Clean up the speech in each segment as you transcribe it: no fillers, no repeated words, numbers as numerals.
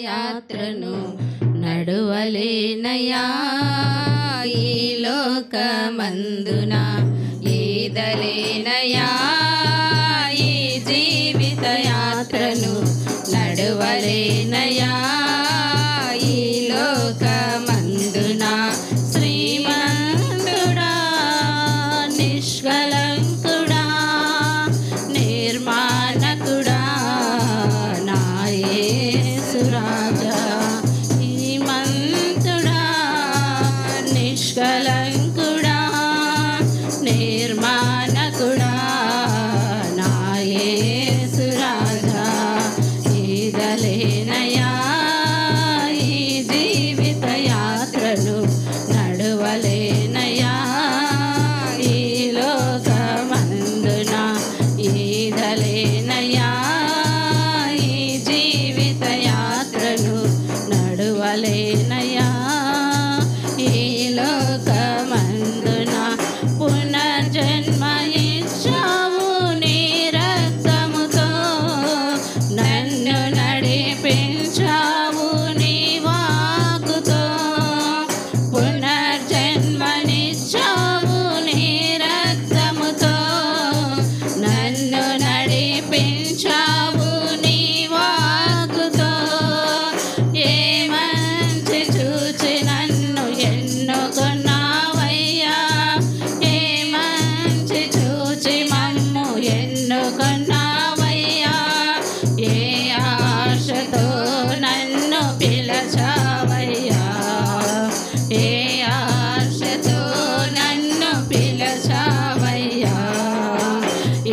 యాత్రను నడువలేనయా ఈ లోకమందున ఈదలేనయా ఈ జీవిత యాత్రను నడువలేనయా ఈ లోకమందున శ్రీమంతుడా నిష్కలంకుడా నిర్మాణకుడా నా యేసురాజా శ్రీమంతుడా నిష్కలంకుడా నిర్మాణకుడా నా యేసురాజా ఈదలేనయా ఈ జీవిత యాత్రను నడువలేనయా ఈ లోకమందున ఈదలేనయా ఈ జీవిత యాత్రను నడువలేనయా ఈ లోకమందున పునర్జన్మ ఇచ్చావు నీ రక్తముతో నన్ను నడిపించావు నీ వాక్కుతో పునర్జన్మనిచ్చావు నీ రక్తముతో నన్ను నడిపించావు నీ వాక్కుతో ఏ మంచి చూచి నన్ను ఎన్నుకున్నావయ్యా ఏ మంచి చూచి మమ్ము ఎన్నుకున్నావయ్యా ఏ ఆశతో నన్ను పిలచావయ్యా ఏ ఆశతో నన్ను పిలచావయ్యా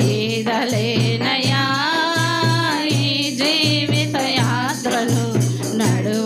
ఈదలేనయా ఈ జీవిత యాత్రను నడువ